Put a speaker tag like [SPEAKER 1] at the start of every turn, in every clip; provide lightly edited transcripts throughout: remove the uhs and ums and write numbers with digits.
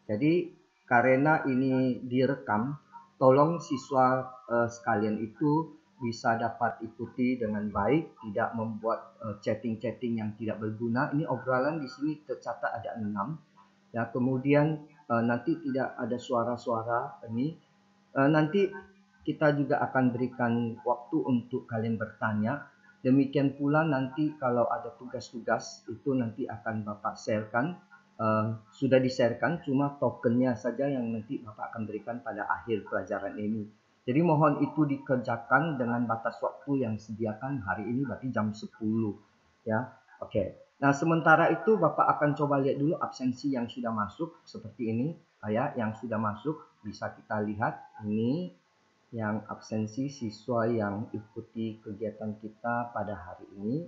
[SPEAKER 1] Jadi karena ini direkam, tolong siswa sekalian itu bisa dapat ikuti dengan baik, tidak membuat chatting-chatting yang tidak berguna. Ini obrolan di sini tercatat ada 6. Ya, kemudian nanti tidak ada suara-suara ini. Nanti kita juga akan berikan waktu untuk kalian bertanya. Demikian pula nanti kalau ada tugas-tugas itu nanti akan Bapak sharekan. Sudah di-sharekan, cuma tokennya saja yang nanti Bapak akan berikan pada akhir pelajaran ini. Jadi mohon itu dikerjakan dengan batas waktu yang disediakan hari ini, berarti jam 10. Ya, oke. Nah, sementara itu Bapak akan coba lihat dulu absensi yang sudah masuk seperti ini. Ya, yang sudah masuk bisa kita lihat ini yang absensi siswa yang ikuti kegiatan kita pada hari ini.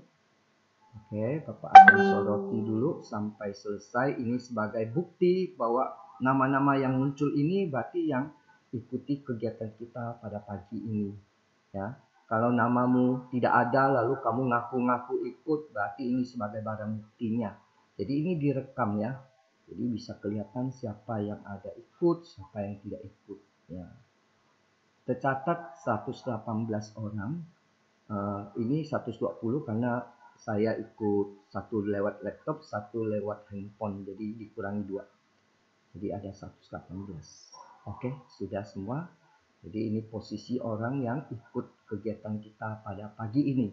[SPEAKER 1] Oke, Bapak akan soroti dulu sampai selesai. Ini sebagai bukti bahwa nama-nama yang muncul ini berarti yang ikuti kegiatan kita pada pagi ini. Ya, kalau namamu tidak ada lalu kamu ngaku-ngaku ikut, berarti ini sebagai barang buktinya. Jadi ini direkam ya. Jadi bisa kelihatan siapa yang ada ikut, siapa yang tidak ikut. Ya. Tercatat 118 orang. Ini 120 karena saya ikut satu lewat laptop, satu lewat handphone, jadi dikurangi 2. Jadi ada 118. Oke, sudah semua. Jadi ini posisi orang yang ikut kegiatan kita pada pagi ini.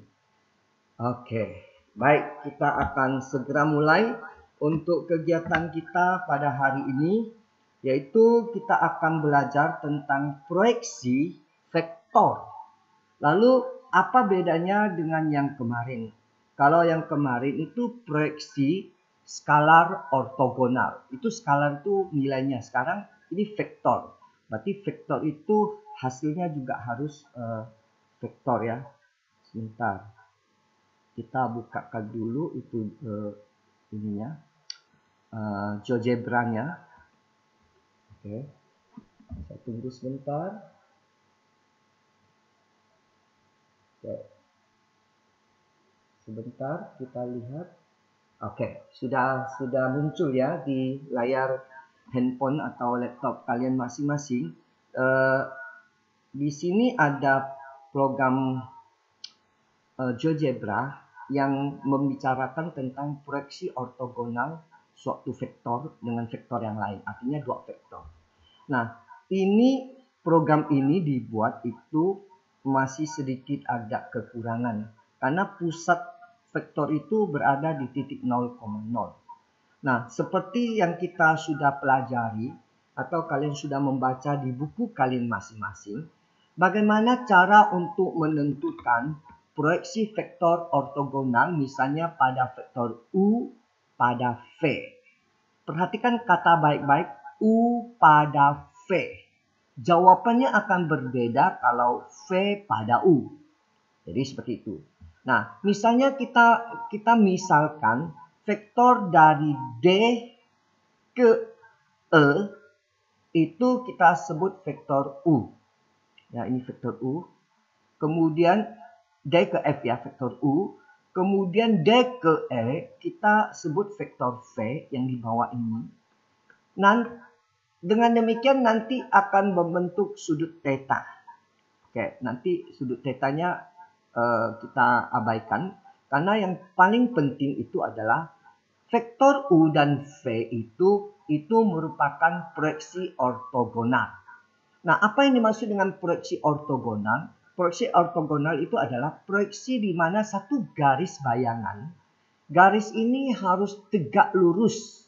[SPEAKER 1] Oke, baik, kita akan segera mulai untuk kegiatan kita pada hari ini, yaitu kita akan belajar tentang proyeksi vektor. Lalu apa bedanya dengan yang kemarin? Kalau yang kemarin itu proyeksi skalar ortogonal. Itu skalar itu nilainya. Sekarang ini vektor. Berarti vektor itu hasilnya juga harus vektor ya. Sebentar. Kita bukakan dulu itu ininya. GeoGebra-nya. Oke. Saya tunggu sebentar. Oke. Sebentar kita lihat. Oke, sudah muncul ya di layar handphone atau laptop kalian masing-masing. Di sini ada program GeoGebra yang membicarakan tentang proyeksi ortogonal suatu vektor dengan vektor yang lain, artinya dua vektor. Nah, program ini dibuat itu masih sedikit agak kekurangan karena pusat vektor itu berada di titik 0,0. Nah, seperti yang kita sudah pelajari atau kalian sudah membaca di buku kalian masing-masing, bagaimana cara untuk menentukan proyeksi vektor ortogonal misalnya pada vektor U pada V. Perhatikan kata baik-baik, U pada V. Jawabannya akan berbeda kalau V pada U. Jadi seperti itu. Nah, misalnya kita misalkan vektor dari D ke E itu kita sebut vektor U. Ya, ini vektor U. Kemudian D ke F ya, vektor U. Kemudian D ke E kita sebut vektor V yang di bawah ini. Dengan demikian nanti akan membentuk sudut theta. Oke, nanti sudut tetanya kita abaikan karena yang paling penting itu adalah vektor U dan V itu merupakan proyeksi ortogonal. Nah, apa yang dimaksud dengan proyeksi ortogonal? Proyeksi ortogonal itu adalah proyeksi di mana satu garis bayangan, garis ini harus tegak lurus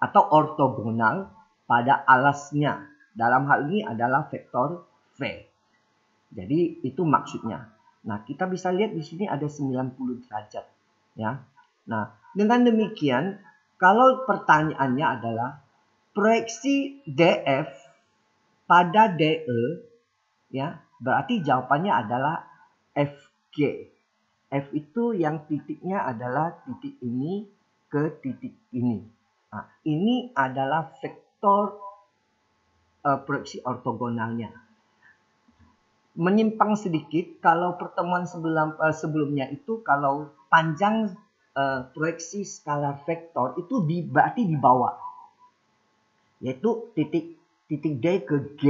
[SPEAKER 1] atau ortogonal pada alasnya. Dalam hal ini adalah vektor V. Jadi itu maksudnya. Nah, kita bisa lihat di sini ada 90 derajat, ya. Nah, dengan demikian, kalau pertanyaannya adalah proyeksi DF pada DE, ya, berarti jawabannya adalah FG. F itu yang titiknya adalah titik ini ke titik ini. Nah, ini adalah vektor proyeksi ortogonalnya. Menyimpang sedikit, kalau pertemuan sebelumnya itu kalau panjang proyeksi skalar vektor itu berarti di bawah. yaitu titik D ke G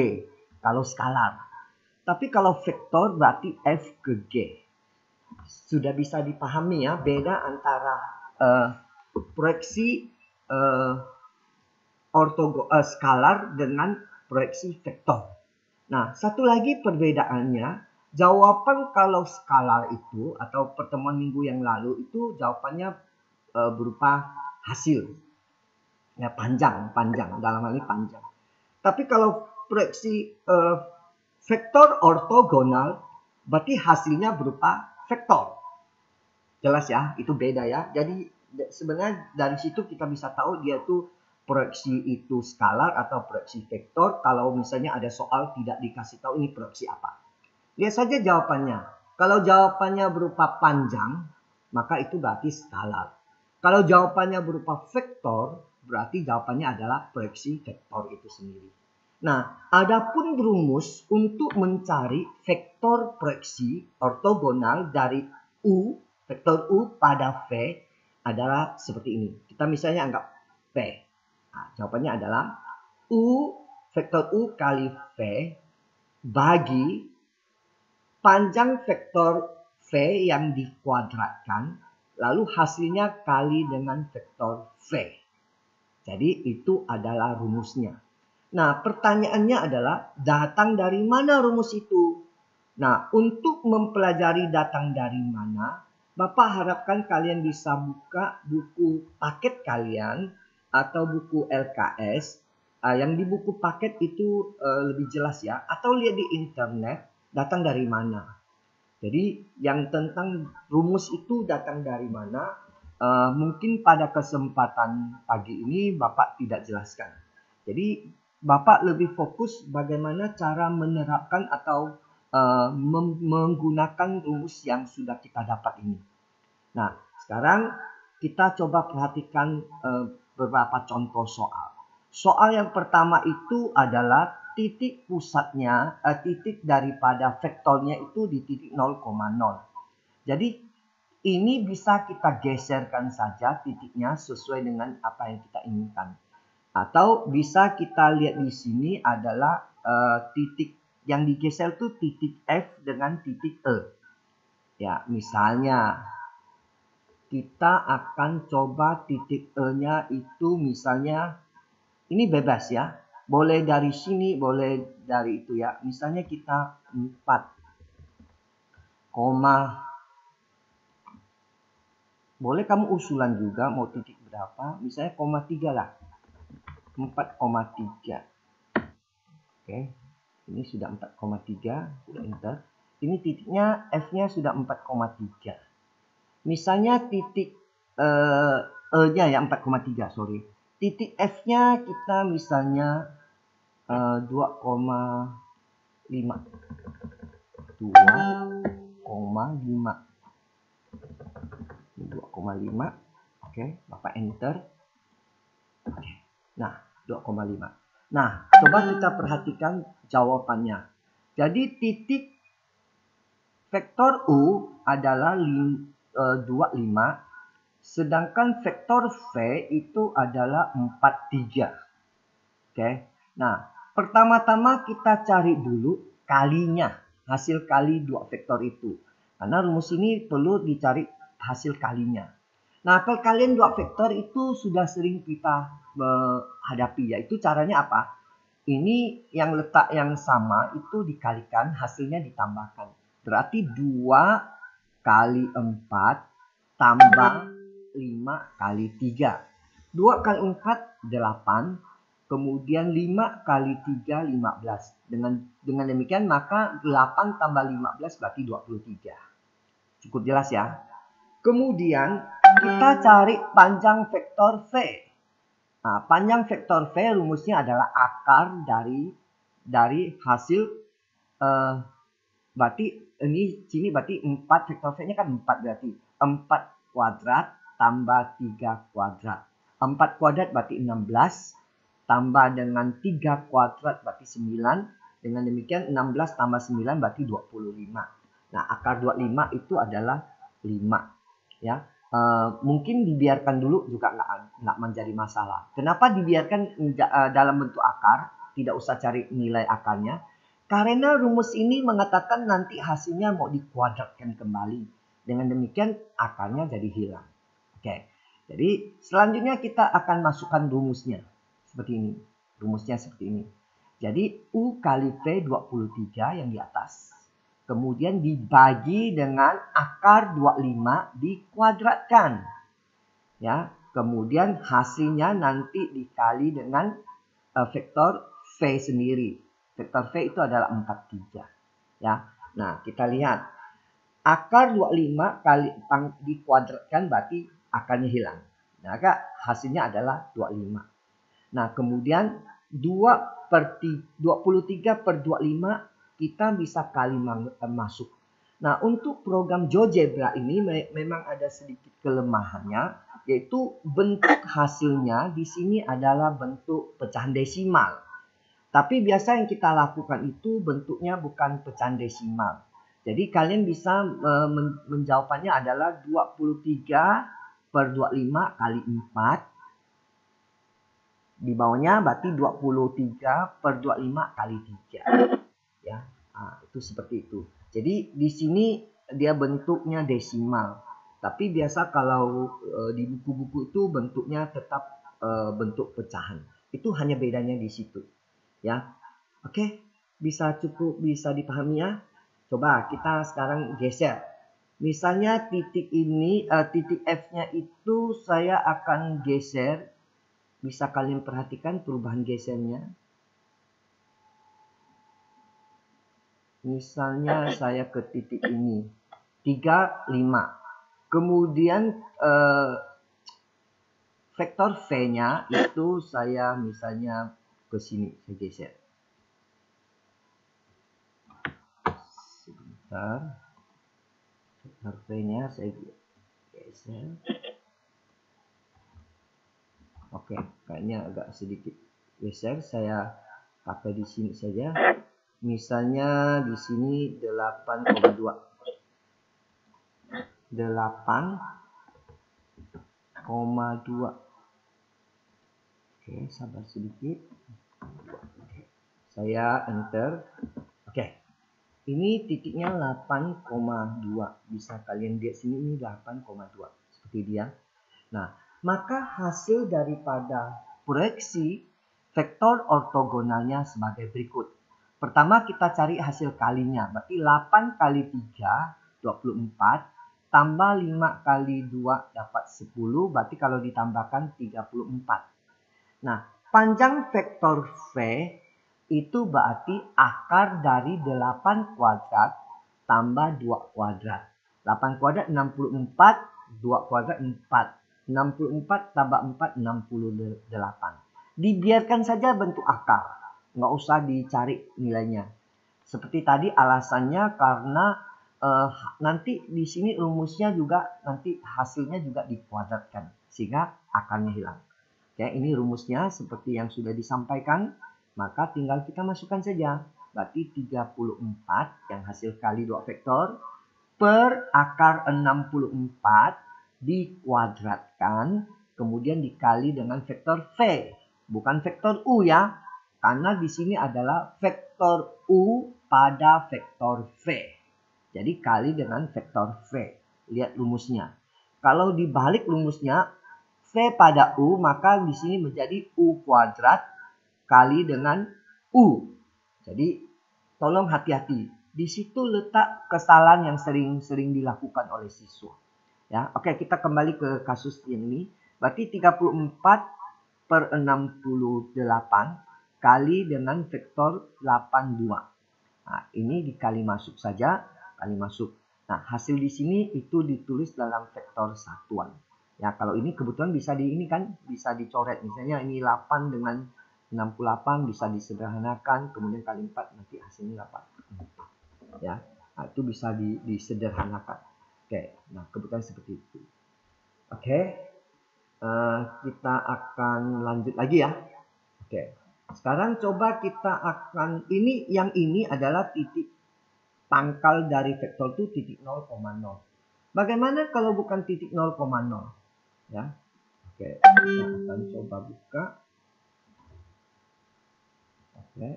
[SPEAKER 1] kalau skalar. Tapi kalau vektor berarti F ke G. Sudah bisa dipahami ya beda antara proyeksi skalar dengan proyeksi vektor. Nah, satu lagi perbedaannya, jawaban kalau skalar itu atau pertemuan minggu yang lalu itu jawabannya berupa hasil. Ya, panjang dalam hal ini panjang. Tapi kalau proyeksi vektor ortogonal berarti hasilnya berupa vektor. Jelas ya, itu beda ya. Jadi sebenarnya dari situ kita bisa tahu dia tuh proyeksi itu skalar atau proyeksi vektor. Kalau misalnya ada soal tidak dikasih tahu ini proyeksi apa. Lihat saja jawabannya. Kalau jawabannya berupa panjang, maka itu berarti skalar. Kalau jawabannya berupa vektor, berarti jawabannya adalah proyeksi vektor itu sendiri. Nah, adapun rumus untuk mencari vektor proyeksi ortogonal dari U, vektor U pada V adalah seperti ini. Kita misalnya anggap V. Nah, jawabannya adalah U, vektor U kali V bagi panjang vektor V yang dikuadratkan, lalu hasilnya kali dengan vektor V. Jadi itu adalah rumusnya. Nah, pertanyaannya adalah datang dari mana rumus itu? Nah, untuk mempelajari datang dari mana, Bapak harapkan kalian bisa buka buku paket kalian atau buku LKS. Yang di buku paket itu lebih jelas ya. Atau lihat di internet datang dari mana. Jadi yang tentang rumus itu datang dari mana, mungkin pada kesempatan pagi ini Bapak tidak jelaskan. Jadi Bapak lebih fokus bagaimana cara menerapkan atau menggunakan rumus yang sudah kita dapat ini. Nah, sekarang kita coba perhatikan beberapa contoh soal. Soal yang pertama itu adalah titik pusatnya, titik daripada vektornya itu di titik 0,0. Jadi ini bisa kita geserkan saja titiknya sesuai dengan apa yang kita inginkan. Atau bisa kita lihat di sini adalah titik yang digeser itu titik F dengan titik E. Ya, misalnya kita akan coba titik E-nya itu misalnya ini bebas ya. Boleh dari sini, boleh dari itu ya. Misalnya kita 4, boleh kamu usulan juga mau titik berapa. Misalnya 3 lah. 4,3. Oke. Ini sudah 4,3. Sudah enter. Ini titiknya F-nya sudah 4,3. Misalnya titik E-nya ya 4,3, sorry. Titik F-nya kita misalnya 2,5. 2,5. Oke, Bapak enter. Oke. Nah, 2,5. Nah, coba kita perhatikan jawabannya. Jadi titik vektor U adalah 25, sedangkan vektor V itu adalah 43. Oke. Nah, pertama-tama kita cari dulu kalinya, hasil kali dua vektor itu. Karena rumus ini perlu dicari hasil kalinya. Nah, perkalian dua vektor itu sudah sering kita hadapi, yaitu caranya apa? Ini yang letak yang sama itu dikalikan, hasilnya ditambahkan. Berarti 2 kali 4 tambah 5 kali 3. 2 kali 4, 8. Kemudian 5 kali 3, 15. Dengan demikian maka 8 tambah 15 berarti 23. Cukup jelas ya. Kemudian kita cari panjang vektor V. Nah, panjang vektor V rumusnya adalah akar dari hasil berarti ini sini berarti 4 vektor V-nya kan 4 berarti 4 kuadrat tambah 3 kuadrat. 4 kuadrat berarti 16 tambah dengan 3 kuadrat berarti 9. Dengan demikian 16 tambah 9 berarti 25. Nah, akar 25 itu adalah 5 ya. Mungkin dibiarkan dulu juga nggak menjadi masalah. Kenapa dibiarkan dalam bentuk akar, tidak usah cari nilai akarnya? Karena rumus ini mengatakan nanti hasilnya mau dikuadratkan kembali. Dengan demikian akarnya jadi hilang. Oke, jadi selanjutnya kita akan masukkan rumusnya. Seperti ini. Rumusnya seperti ini. Jadi U kali V 23 yang di atas. Kemudian dibagi dengan akar 25 dikuadratkan. Ya, kemudian hasilnya nanti dikali dengan vektor V sendiri. Vektor V itu adalah 43. Ya. Nah, kita lihat. Akar 25 kali dikuadratkan berarti akarnya hilang. Maka hasilnya adalah 25. Nah, kemudian 23 per 25 kita bisa kali masuk. Nah, untuk program GeoGebra ini memang ada sedikit kelemahannya, yaitu bentuk hasilnya di sini adalah bentuk pecahan desimal. Tapi biasa yang kita lakukan itu bentuknya bukan pecahan desimal. Jadi kalian bisa menjawabnya adalah 23 per 25 kali 4. Di bawahnya berarti 23 per 25 kali 3. Ya, itu seperti itu. Jadi di sini dia bentuknya desimal. Tapi biasa kalau di buku-buku itu bentuknya tetap bentuk pecahan. Itu hanya bedanya di situ. Ya, oke, bisa dipahami ya. Coba kita sekarang geser. Misalnya titik ini, titik F-nya itu saya akan geser. Bisa kalian perhatikan perubahan gesernya. Misalnya saya ke titik ini. 3, 5. Kemudian vektor V-nya itu saya misalnya ke sini. Saya geser. Sebentar. Vektor V-nya saya geser. Oke, kayaknya agak sedikit geser. Saya pakai di sini saja. Misalnya di sini 8,2. 8,2. Oke, sabar sedikit. Oke. Saya enter. Oke. Ini titiknya 8,2. Bisa kalian lihat sini ini 8,2. Seperti dia. Nah, maka hasil daripada proyeksi vektor ortogonalnya sebagai berikut. Pertama kita cari hasil kalinya. Berarti 8 kali 3, 24. Tambah 5 kali 2 dapat 10. Berarti kalau ditambahkan 34. Nah, panjang vektor V itu berarti akar dari 8 kuadrat tambah 2 kuadrat. 8 kuadrat 64, 2 kuadrat 4. 64 tambah 4, 68. Dibiarkan saja bentuk akar. Nggak usah dicari nilainya. Seperti tadi alasannya karena nanti di sini rumusnya juga nanti hasilnya juga dikuadratkan. Sehingga akarnya hilang. Oke, ini rumusnya seperti yang sudah disampaikan. Maka tinggal kita masukkan saja. Berarti 34 yang hasil kali 2 vektor per akar 64 dikuadratkan, kemudian dikali dengan vektor V, bukan vektor U ya, karena di sini adalah vektor U pada vektor V. Jadi kali dengan vektor V. Lihat rumusnya. Kalau dibalik rumusnya V pada U, maka di sini menjadi U kuadrat kali dengan U. Jadi tolong hati-hati. Di situ letak kesalahan yang sering dilakukan oleh siswa. Ya, oke, kita kembali ke kasus ini. Berarti 34 per 68 kali dengan vektor 82. Nah, ini dikali masuk saja, kali masuk. Nah, hasil di sini itu ditulis dalam vektor satuan. Ya, kalau ini kebetulan bisa bisa dicoret. Misalnya ini 8 dengan 68 bisa disederhanakan, kemudian kali 4 nanti hasilnya 8. Ya, nah, itu bisa disederhanakan. Oke, nah kebetulan seperti itu. Oke, kita akan lanjut lagi ya. Oke, sekarang coba kita akan, ini adalah titik pangkal dari vektor itu titik 0,0. Bagaimana kalau bukan titik 0,0? Ya. Oke, kita akan coba buka. Oke.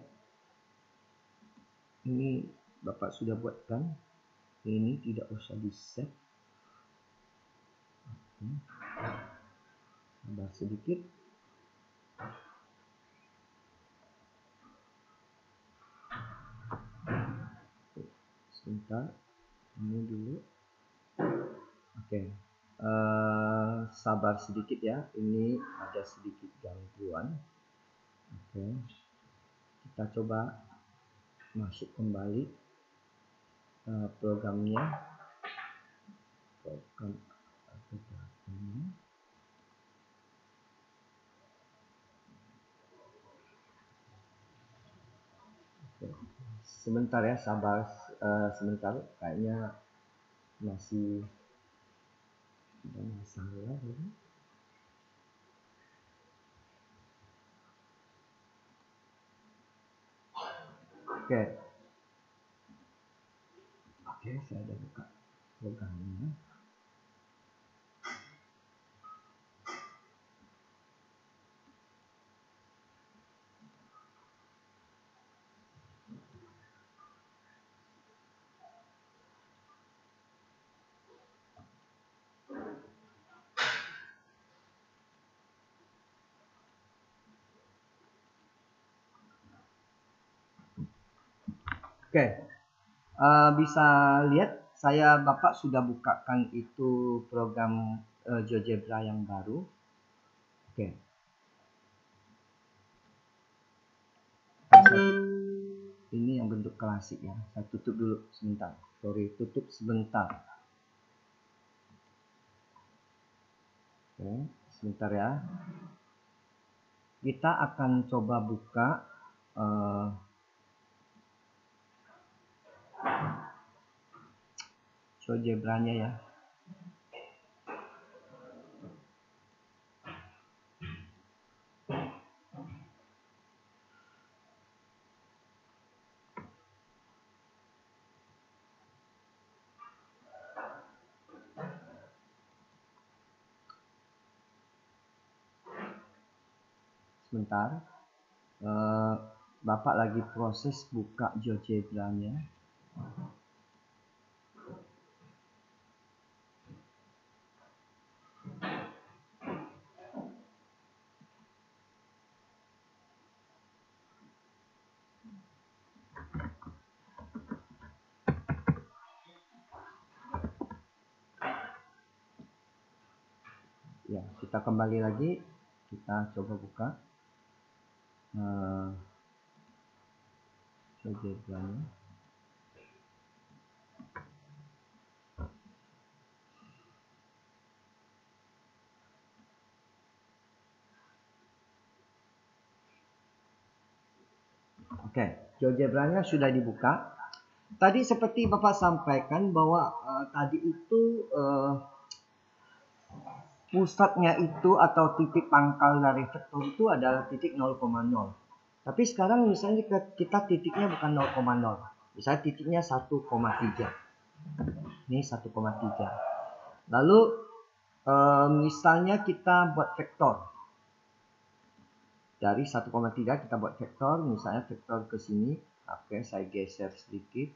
[SPEAKER 1] Ini Bapak sudah buatkan. Ini tidak usah di-set. Sabar sedikit. Sebentar. Ini dulu. Oke. Sabar sedikit ya. Ini ada sedikit gangguan. Oke. Kita coba masuk kembali programnya. Program ini. Oke. Sebentar ya, sabar sebentar. Kayaknya masih ada masalah ya. Oke. Oke, saya udah buka programnya. Oke, bisa lihat Bapak sudah bukakan itu program GeoGebra yang baru. Oke. Ini yang bentuk klasik ya. Saya tutup dulu sebentar. Sorry, tutup sebentar. Oke, sebentar ya. Kita akan coba buka GeoGebra-nya ya. Sebentar. Bapak lagi proses buka GeoGebra-nya. Ya, kita kembali lagi. Kita coba buka GeoGebra-nya. Oke, GeoGebra-nya sudah dibuka. Tadi seperti Bapak sampaikan bahwa tadi itu pusatnya itu atau titik pangkal dari vektor itu adalah titik 0,0. Tapi sekarang misalnya kita titiknya bukan 0,0. Misalnya titiknya 1,3. Ini 1,3. Lalu misalnya kita buat vektor. Dari 1,3 kita buat vektor, misalnya vektor ke sini. Oke, saya geser sedikit.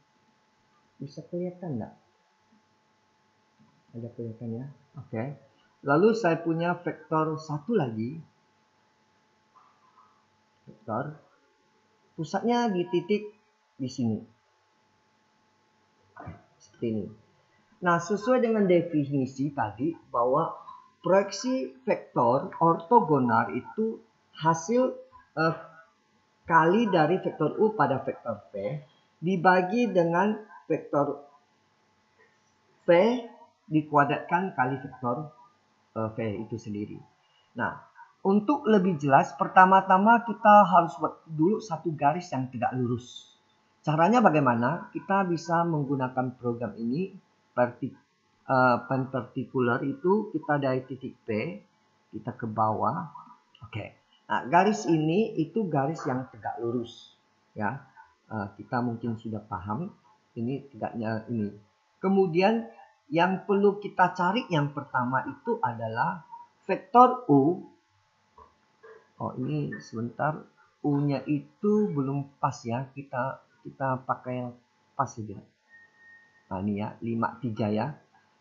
[SPEAKER 1] Bisa kelihatan enggak? Ada kelihatan ya? Oke. Lalu saya punya vektor satu lagi. Vektor. Pusatnya di titik di sini. Seperti ini. Nah, sesuai dengan definisi tadi bahwa proyeksi vektor ortogonal itu hasil kali dari vektor U pada vektor V dibagi dengan vektor V dikuadratkan kali vektor V itu sendiri. Nah, untuk lebih jelas, pertama-tama kita harus buat dulu satu garis yang tegak lurus. Caranya bagaimana? Kita bisa menggunakan program ini, perpendicular itu kita dari titik P, kita ke bawah. Oke. Nah, garis ini itu garis yang tegak lurus. Ya, kita mungkin sudah paham. Ini tegaknya ini. Kemudian yang perlu kita cari yang pertama itu adalah vektor U. Oh, ini sebentar, U-nya itu belum pas ya. Kita pakai yang pas saja. Nah, ini ya, 53 ya.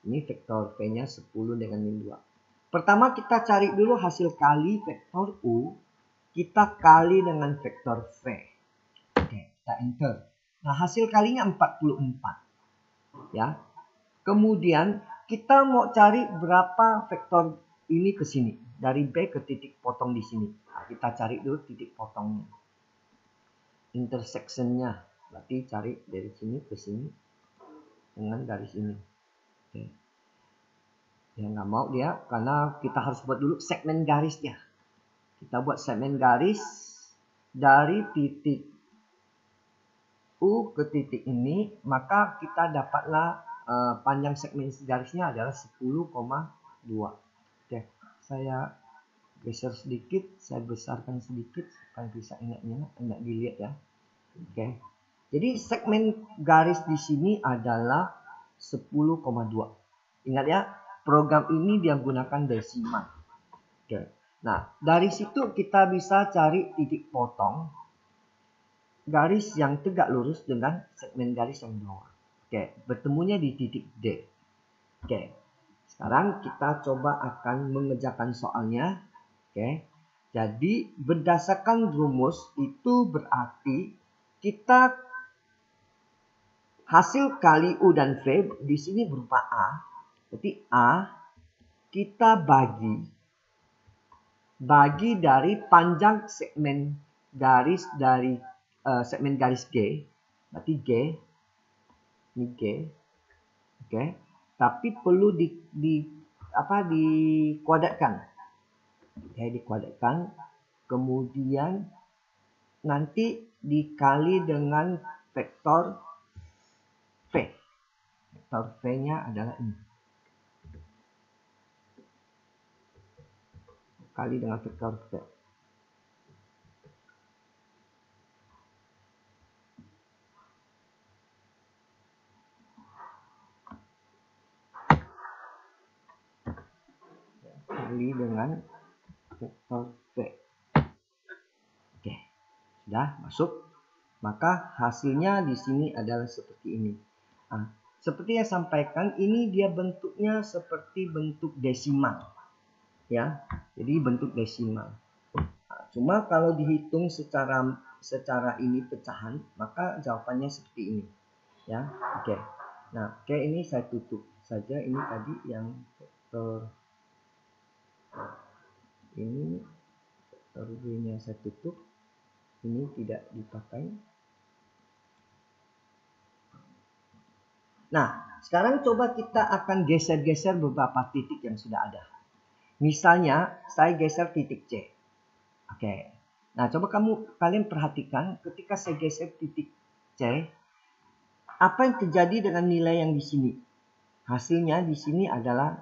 [SPEAKER 1] Ini vektor V-nya 10 dengan min 2. Pertama kita cari dulu hasil kali vektor U. Kita kali dengan vektor V. Oke, kita enter. Nah, hasil kalinya 44. Ya. Kemudian kita mau cari berapa vektor ini ke sini. Dari B ke titik potong di sini. Nah, kita cari dulu titik potongnya. Intersection-nya. Berarti cari dari sini ke sini. Dengan garis ini. Oke. Ya nggak mau dia karena kita harus buat dulu segmen garisnya. Kita buat segmen garis dari titik U ke titik ini, maka kita dapatlah panjang segmen garisnya adalah 10,2. Oke, saya geser sedikit, saya besarkan sedikit supaya bisa enak dilihat ya. Oke. Jadi segmen garis di sini adalah 10,2. Ingat ya, program ini dia gunakan desimal. Oke. Nah, dari situ kita bisa cari titik potong garis yang tegak lurus dengan segmen garis yang bawah. Oke, bertemunya di titik D. Oke. Sekarang kita coba akan mengerjakan soalnya. Oke. Jadi berdasarkan rumus itu berarti kita hasil kali U dan V di sini berupa A. Jadi A kita bagi dari panjang segmen garis dari segmen garis G. Berarti G. Ini G. Oke. Tapi perlu dikuadratkan. Oke, dikuadratkan. Kemudian nanti dikali dengan vektor V. Vektor V-nya adalah ini. Kali dengan vektor V. Kali dengan vektor V. Oke. Sudah masuk. Maka hasilnya di sini adalah seperti ini. Nah, seperti yang sampaikan, ini dia bentuknya seperti bentuk desimal. Ya, jadi bentuk desimal. Nah, cuma kalau dihitung secara ini pecahan, maka jawabannya seperti ini. Ya, oke. Nah, oke, ini saya tutup saja. Ini tadi yang vektor ini, vektor V-nya saya tutup. Ini tidak dipakai. Nah, sekarang coba kita akan geser-geser beberapa titik yang sudah ada. Misalnya, saya geser titik C. Oke. Nah, coba kalian perhatikan ketika saya geser titik C, apa yang terjadi dengan nilai yang di sini? Hasilnya di sini adalah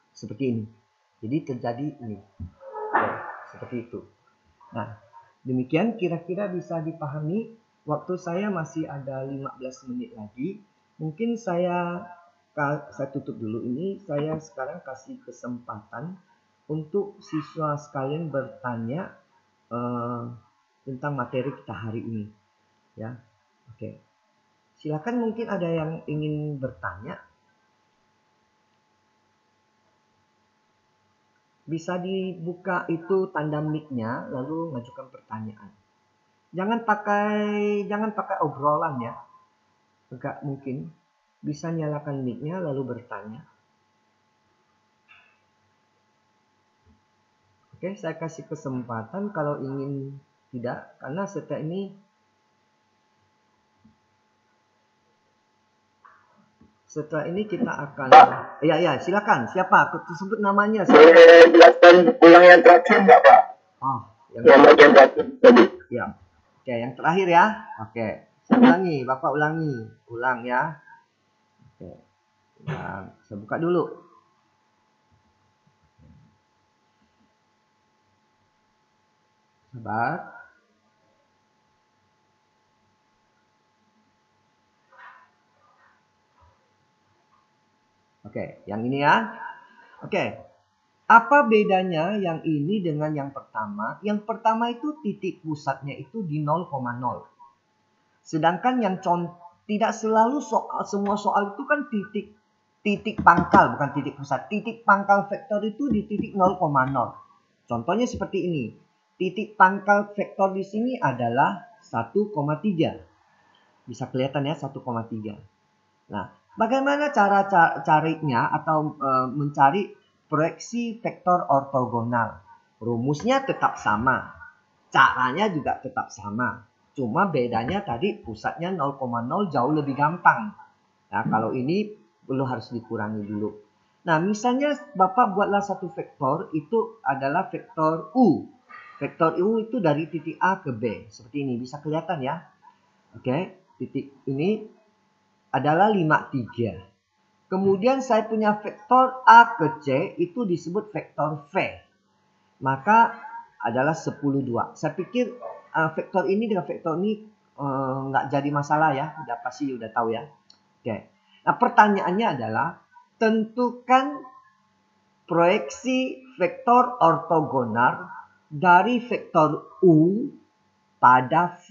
[SPEAKER 1] seperti ini. Jadi terjadi ini. Oke, seperti itu. Nah, demikian kira-kira bisa dipahami. Waktu saya masih ada 15 menit lagi. Mungkin saya tutup dulu ini. Saya sekarang kasih kesempatan untuk siswa sekalian bertanya tentang materi kita hari ini. Ya, oke. Silakan, mungkin ada yang ingin bertanya. Bisa dibuka itu tanda mic-nya lalu mengajukan pertanyaan. Jangan pakai obrolan ya. Enggak mungkin. Bisa nyalakan mic-nya lalu bertanya. Oke, saya kasih kesempatan kalau ingin tidak, karena setelah ini kita akan ya silakan. Siapa? Sebut namanya.
[SPEAKER 2] Jelaskan ulang yang terakhir enggak, Pak?
[SPEAKER 1] Oh,
[SPEAKER 2] yang bagian terakhir tadi.
[SPEAKER 1] Ya. Oke, yang terakhir ya. Oke. Saya ulangi, Bapak ulangi. Ulang ya. Oke. Nah, saya buka dulu. Sabar. Oke, yang ini ya. Oke. Apa bedanya yang ini dengan yang pertama? Yang pertama itu titik pusatnya itu di 0,0. Sedangkan yang tidak selalu semua soal itu kan titik pangkal, bukan titik pusat. Titik pangkal vektor itu di titik 0,0. Contohnya seperti ini. Titik pangkal vektor di sini adalah 1,3. Bisa kelihatan ya 1,3. Nah, bagaimana cara carinya atau mencari proyeksi vektor ortogonal? Rumusnya tetap sama. Caranya juga tetap sama. Cuma bedanya tadi pusatnya 0,0 jauh lebih gampang. Nah, kalau ini perlu harus dikurangi dulu. Nah, misalnya Bapak buatlah satu vektor, itu adalah vektor U. Vektor U itu dari titik A ke B. Seperti ini, bisa kelihatan ya. Oke, titik ini adalah 53. Kemudian saya punya vektor A ke C, itu disebut vektor V. Maka adalah 10,2. Saya pikir vektor ini dengan vektor ini nggak jadi masalah ya. Pasti udah tahu ya. Oke. Nah, pertanyaannya adalah tentukan proyeksi vektor ortogonal dari vektor U pada V.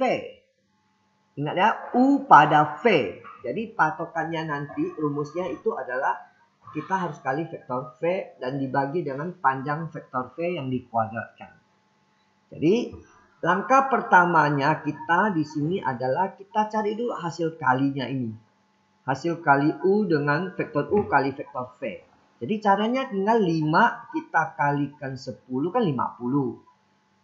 [SPEAKER 1] Ingat ya, U pada V. Jadi patokannya nanti rumusnya itu adalah kita harus kali vektor V dan dibagi dengan panjang vektor V yang dikuadratkan. Jadi langkah pertamanya kita di sini adalah kita cari dulu hasil kalinya ini. Hasil kali U dengan vektor U kali vektor V. Jadi caranya tinggal 5 kita kalikan 10 kan 50.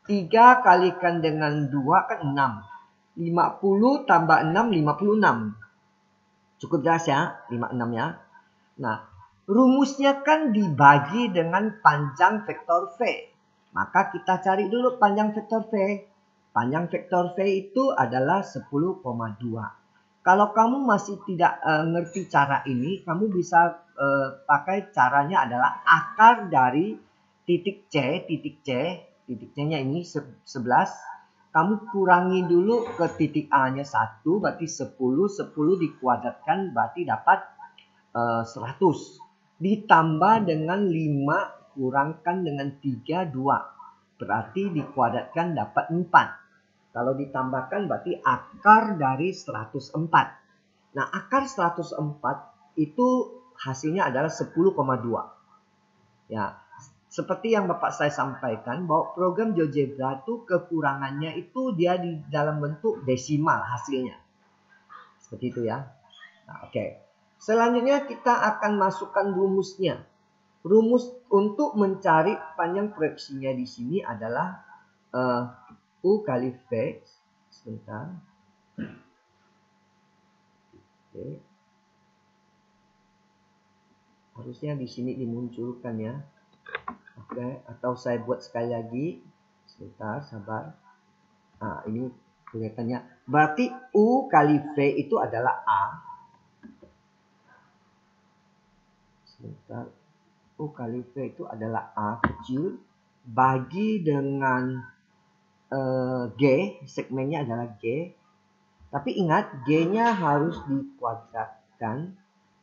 [SPEAKER 1] 3 kalikan dengan 2 kan 6. 50 tambah 6, 56. Cukup jelas ya, 56 ya. Nah, rumusnya kan dibagi dengan panjang vektor V. Maka kita cari dulu panjang vektor V. Panjang vektor V itu adalah 10,2. Kalau kamu masih tidak ngerti cara ini, kamu bisa pakai caranya adalah akar dari titik C, titik C-nya ini 11. Kamu kurangi dulu ke titik A-nya 1, berarti 10. 10 dikuadratkan berarti dapat 100. Ditambah dengan 5 kurangkan dengan 3, 2. Berarti dikuadratkan dapat 4. Kalau ditambahkan berarti akar dari 104. Nah, akar 104 itu hasilnya adalah 10,2. Ya, seperti yang Bapak saya sampaikan bahwa program GeoGebra itu kekurangannya itu dia di dalam bentuk desimal hasilnya. Seperti itu ya. Nah, oke. Selanjutnya kita akan masukkan rumusnya. Rumus untuk mencari panjang proyeksinya di sini adalah U kali V. Sebentar. Oke. Harusnya di sini dimunculkan ya. Oke, atau saya buat sekali lagi. Sebentar, sabar. Nah, ini kelihatannya. Berarti U kali V itu adalah A. Sebentar. U kali V itu adalah A kecil. Bagi dengan G. Segmennya adalah G. Tapi ingat, G-nya harus dikuadratkan.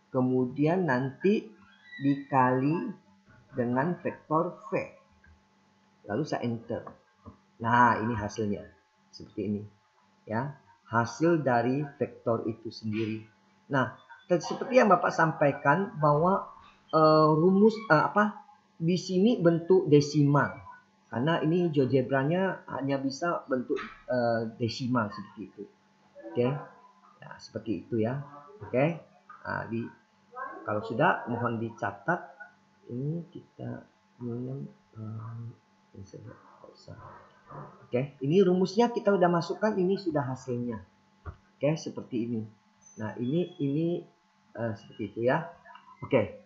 [SPEAKER 1] Kemudian nanti dikali dengan vektor V. Lalu saya enter. Nah, ini hasilnya. Seperti ini. Ya, hasil dari vektor itu sendiri. Nah, seperti yang Bapak sampaikan bahwa rumus di sini bentuk desimal. Karena ini GeoGebra-nya hanya bisa bentuk desimal seperti itu. Oke. Nah, seperti itu ya. Oke. Nah, kalau sudah mohon dicatat. Ini kita Oke, ini rumusnya kita udah masukkan, ini sudah hasilnya. Oke, seperti ini. Nah, ini seperti itu ya. Oke.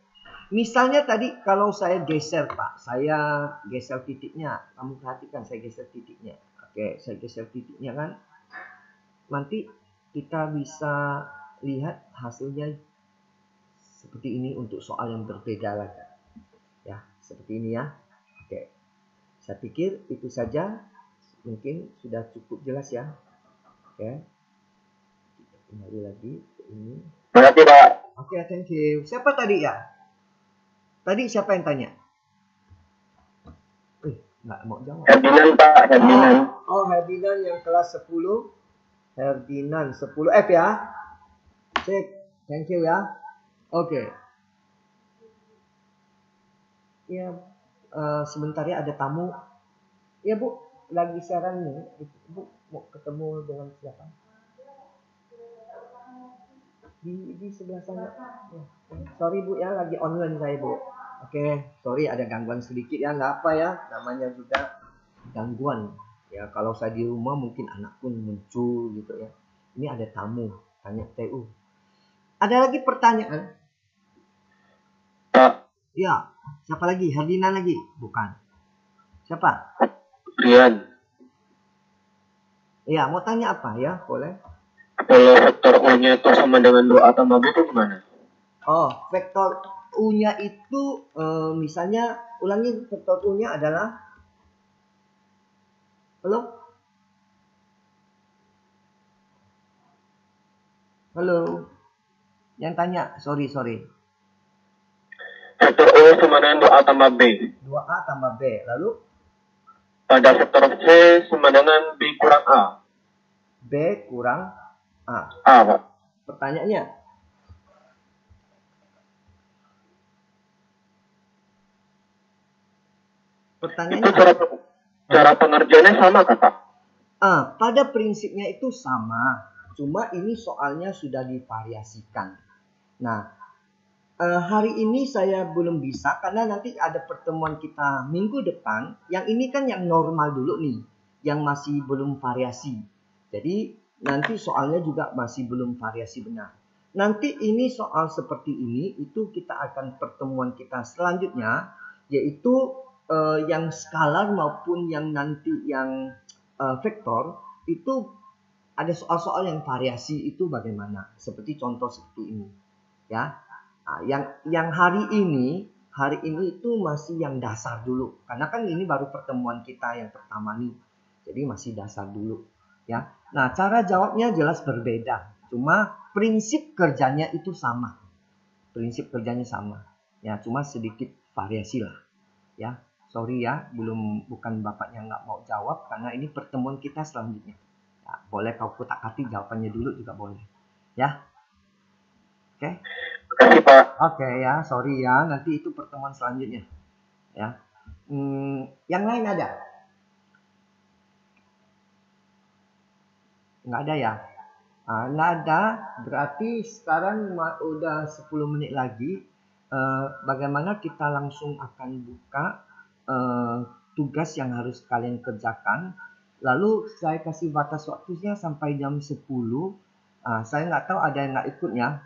[SPEAKER 1] Misalnya tadi kalau saya geser, Pak, saya geser titiknya. Kamu perhatikan saya geser titiknya. Oke, saya geser titiknya kan. Nanti kita bisa lihat hasilnya seperti ini untuk soal yang berbeda lagi. Ya, seperti ini ya. Oke. Saya pikir itu saja. Mungkin sudah cukup jelas ya. Oke. Kita kembali lagi ke ini.
[SPEAKER 2] Terima kasih, Pak.
[SPEAKER 1] Oke, thank you. Siapa tadi ya? Tadi siapa yang tanya? Nggak mau jawab.
[SPEAKER 2] Herdinan Pak, Herdinan.
[SPEAKER 1] Oh, Herdinan yang kelas 10. Herdinan 10F ya. Cek. Thank you ya. Oke. Ya, sebentar ya, ada tamu. Ya Bu, lagi siaran nih. Bu mau ketemu dengan siapa? Di sebelah sana. Ya. Sorry Bu ya, lagi online saya Bu. Oke, sorry ada gangguan sedikit ya, nggak apa ya. Namanya juga gangguan. Ya kalau saya di rumah mungkin anak pun muncul gitu ya. Ini ada tamu, tanya TU. Ada lagi pertanyaan?
[SPEAKER 2] Pak,
[SPEAKER 1] Ya, siapa lagi? Herdinan lagi? Bukan. Siapa?
[SPEAKER 2] Rian.
[SPEAKER 1] Ya, mau tanya apa ya? Boleh.
[SPEAKER 2] Kalau vektor U-nya itu sama dengan 2A tambah B itu gimana?
[SPEAKER 1] Oh, vektor U-nya itu misalnya, ulangi, vektor U-nya adalah, halo? Halo? Yang tanya, sorry.
[SPEAKER 2] Vektor U sama dengan 2A tambah B.
[SPEAKER 1] 2A tambah B, lalu?
[SPEAKER 2] Pada vektor C sama dengan B kurang A.
[SPEAKER 1] B kurang A.
[SPEAKER 2] A, Pak.
[SPEAKER 1] Pertanyaannya?
[SPEAKER 2] Itu cara pengerjaannya sama, Kak?
[SPEAKER 1] Pada prinsipnya itu sama. Cuma ini soalnya sudah divariasikan. Nah, hari ini saya belum bisa karena nanti ada pertemuan kita minggu depan. Yang ini kan yang normal dulu nih, yang masih belum variasi. Jadi nanti soalnya juga masih belum variasi benar. Nanti ini soal seperti ini itu kita akan pertemuan kita selanjutnya, yaitu yang skalar maupun yang nanti yang vektor itu ada soal-soal yang variasi itu bagaimana. Seperti contoh seperti ini, ya. Nah, yang hari ini itu masih yang dasar dulu. Karena kan ini baru pertemuan kita yang pertama nih. Jadi masih dasar dulu, ya. Nah, cara jawabnya jelas berbeda. Cuma prinsip kerjanya itu sama. Prinsip kerjanya sama. Ya, cuma sedikit variasi lah, ya. Sorry ya, bukan bapaknya nggak mau jawab karena ini pertemuan kita selanjutnya. Ya, boleh kau kutak-atik jawabannya dulu juga boleh. Ya. Oke.
[SPEAKER 2] Kasih, Pak.
[SPEAKER 1] Oke ya, sorry ya, nanti itu pertemuan selanjutnya. Ya. Yang lain ada? Nggak ada ya? Nggak ada, berarti sekarang udah 10 menit lagi. Bagaimana kita langsung akan buka tugas yang harus kalian kerjakan. Lalu saya kasih batas waktunya sampai jam 10. Saya nggak tahu ada yang nggak ikut ya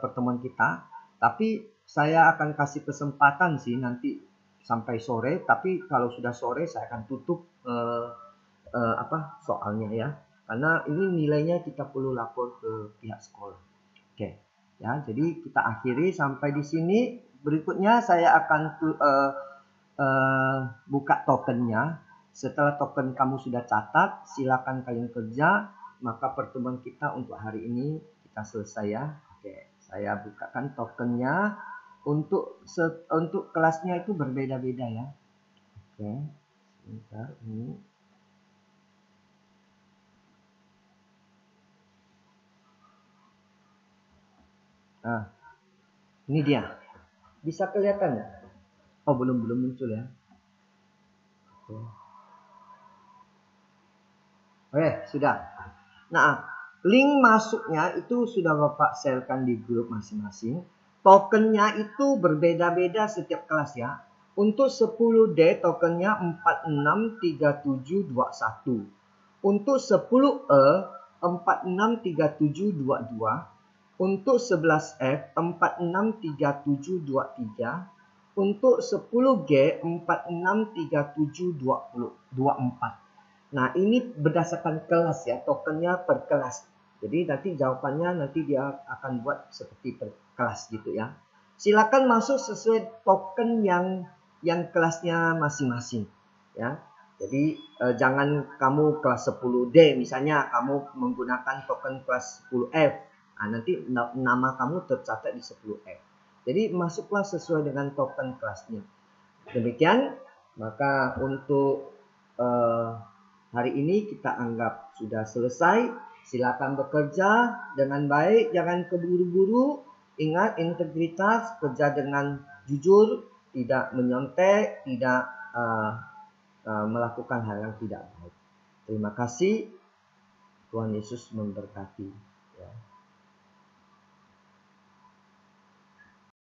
[SPEAKER 1] pertemuan kita. Tapi saya akan kasih kesempatan sih nanti sampai sore. Tapi kalau sudah sore saya akan tutup soalnya ya. Karena ini nilainya kita perlu lapor ke pihak sekolah. Oke. Ya, jadi kita akhiri sampai di sini. Berikutnya saya akan buka tokennya. Setelah token kamu sudah catat, silakan kalian kerja. Maka pertemuan kita untuk hari ini kita selesai ya. Oke, saya bukakan tokennya. Untuk kelasnya itu berbeda-beda ya. Oke, sebentar ini. Nah, ini dia. Bisa kelihatan ya? Oh, belum muncul ya. Oke, sudah. Nah, link masuknya itu sudah Bapak sharekan di grup masing-masing. Tokennya itu berbeda-beda setiap kelas ya. Untuk 10D tokennya 463721. Untuk 10E 463722. Untuk 11F 463723. Untuk 10G 463724. Nah, ini berdasarkan kelas ya, tokennya per kelas. Jadi nanti jawabannya nanti dia akan buat seperti per kelas gitu ya. Silakan masuk sesuai token yang kelasnya masing-masing ya. Jadi jangan kamu kelas 10D misalnya kamu menggunakan token kelas 10F. Nah, nanti nama kamu tercatat di 10F. Jadi masuklah sesuai dengan token kelasnya. Demikian, maka untuk hari ini kita anggap sudah selesai. Silakan bekerja dengan baik, jangan keburu-buru. Ingat integritas, kerja dengan jujur, tidak menyontek, tidak melakukan hal yang tidak baik. Terima kasih. Tuhan Yesus memberkati. Ya.